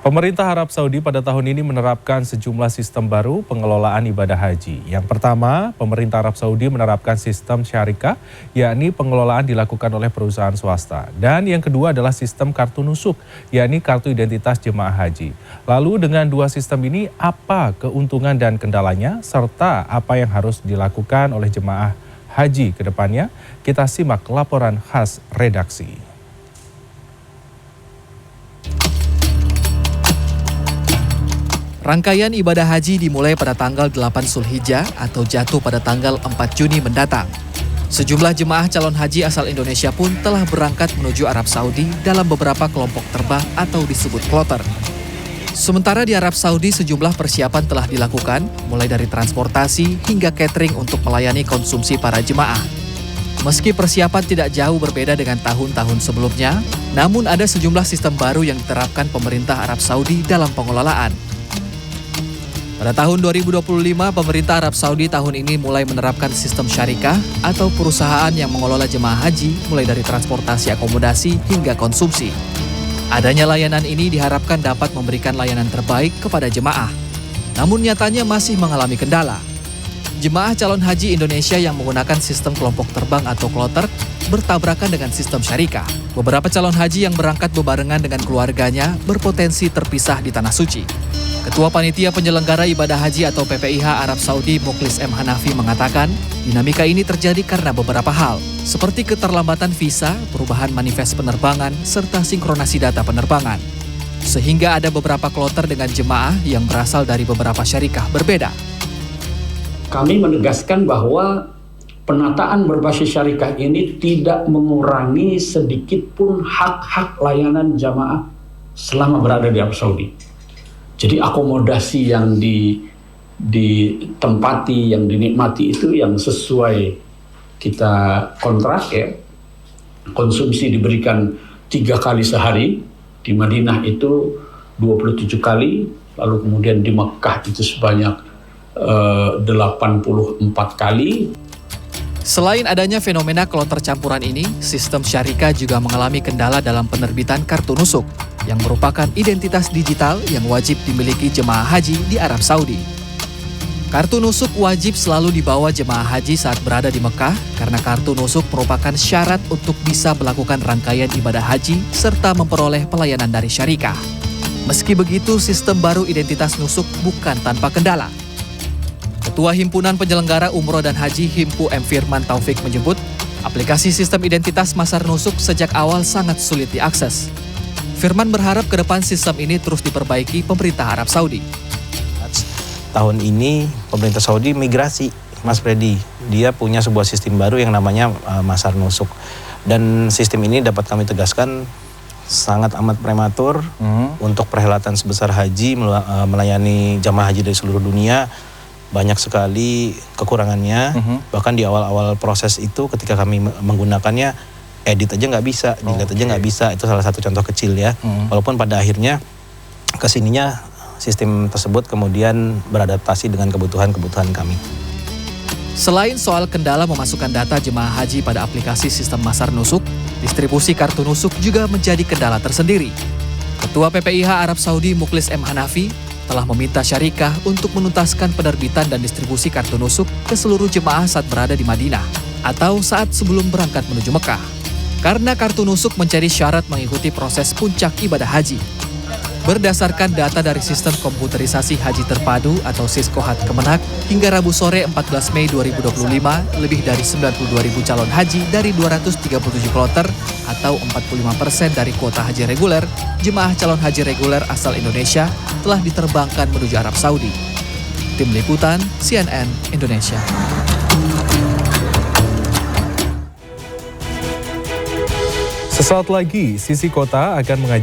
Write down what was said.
Pemerintah Arab Saudi pada tahun ini menerapkan sejumlah sistem baru pengelolaan ibadah haji. Yang pertama, pemerintah Arab Saudi menerapkan sistem syarikah, yakni pengelolaan dilakukan oleh perusahaan swasta. Dan yang kedua adalah sistem kartu nusuk, yakni kartu identitas jemaah haji. Lalu dengan dua sistem ini, apa keuntungan dan kendalanya, serta apa yang harus dilakukan oleh jemaah haji ke depannya? Kita simak laporan khas redaksi. Rangkaian ibadah haji dimulai pada tanggal 8 Zulhijjah atau jatuh pada tanggal 4 Juni mendatang. Sejumlah jemaah calon haji asal Indonesia pun telah berangkat menuju Arab Saudi dalam beberapa kelompok terbang atau disebut kloter. Sementara di Arab Saudi sejumlah persiapan telah dilakukan, mulai dari transportasi hingga catering untuk melayani konsumsi para jemaah. Meski persiapan tidak jauh berbeda dengan tahun-tahun sebelumnya, namun ada sejumlah sistem baru yang diterapkan pemerintah Arab Saudi dalam pengelolaan. Pada tahun 2025, pemerintah Arab Saudi tahun ini mulai menerapkan sistem syarikah atau perusahaan yang mengelola jemaah haji mulai dari transportasi akomodasi hingga konsumsi. Adanya layanan ini diharapkan dapat memberikan layanan terbaik kepada jemaah. Namun nyatanya masih mengalami kendala. Jemaah calon haji Indonesia yang menggunakan sistem kelompok terbang atau kloter bertabrakan dengan sistem syarikah. Beberapa calon haji yang berangkat bebarengan dengan keluarganya berpotensi terpisah di Tanah Suci. Ketua Panitia Penyelenggara Ibadah Haji atau PPIH Arab Saudi Mukhlis M. Hanafi mengatakan, dinamika ini terjadi karena beberapa hal, seperti keterlambatan visa, perubahan manifest penerbangan, serta sinkronasi data penerbangan. Sehingga ada beberapa kloter dengan jemaah yang berasal dari beberapa syarikah berbeda. Kami menegaskan bahwa penataan berbasis syarikah ini tidak mengurangi sedikit pun hak-hak layanan jamaah selama berada di Arab Saudi. Jadi akomodasi yang ditempati, yang dinikmati itu yang sesuai kita kontrak ya. Konsumsi diberikan 3 kali sehari, di Madinah itu 27 kali, lalu kemudian di Mekah itu sebanyak 84 kali. Selain adanya fenomena kloter campuran ini, sistem syarikah juga mengalami kendala dalam penerbitan kartu nusuk, yang merupakan identitas digital yang wajib dimiliki jemaah haji di Arab Saudi. Kartu nusuk wajib selalu dibawa jemaah haji saat berada di Mekah karena kartu nusuk merupakan syarat untuk bisa melakukan rangkaian ibadah haji serta memperoleh pelayanan dari syarikah. Meski begitu, sistem baru identitas nusuk bukan tanpa kendala. Ketua Himpunan Penyelenggara Umroh dan Haji Himpu M. Firman Taufik menyebut, aplikasi sistem identitas Masar Nusuk sejak awal sangat sulit diakses. Firman berharap ke depan sistem ini terus diperbaiki pemerintah Arab Saudi. Tahun ini pemerintah Saudi migrasi, Mas Freddy. Dia punya sebuah sistem baru yang namanya Masar Nusuk. Dan sistem ini dapat kami tegaskan sangat amat prematur untuk perhelatan sebesar haji, melayani jamaah haji dari seluruh dunia. Banyak sekali kekurangannya. Bahkan di awal-awal proses itu ketika kami menggunakannya, edit aja nggak bisa, dilihat aja nggak bisa. Itu salah satu contoh kecil ya. Walaupun pada akhirnya kesininya sistem tersebut kemudian beradaptasi dengan kebutuhan-kebutuhan kami. Selain soal kendala memasukkan data jemaah haji pada aplikasi sistem Masar Nusuk, distribusi kartu nusuk juga menjadi kendala tersendiri. Ketua PPIH Arab Saudi Mukhlis M. Hanafi telah meminta syarikah untuk menuntaskan penerbitan dan distribusi kartu nusuk ke seluruh jemaah saat berada di Madinah atau saat sebelum berangkat menuju Mekah. Karena kartu nusuk menjadi syarat mengikuti proses puncak ibadah haji. Berdasarkan data dari Sistem Komputerisasi Haji Terpadu atau Siskohat Kemenak, hingga Rabu sore 14 Mei 2025, lebih dari 92.000 calon haji dari 237 kloter atau 45% dari kuota haji reguler, jemaah calon haji reguler asal Indonesia telah diterbangkan menuju Arab Saudi. Tim Liputan CNN Indonesia. Sesaat lagi, Sisi Kota akan mengajak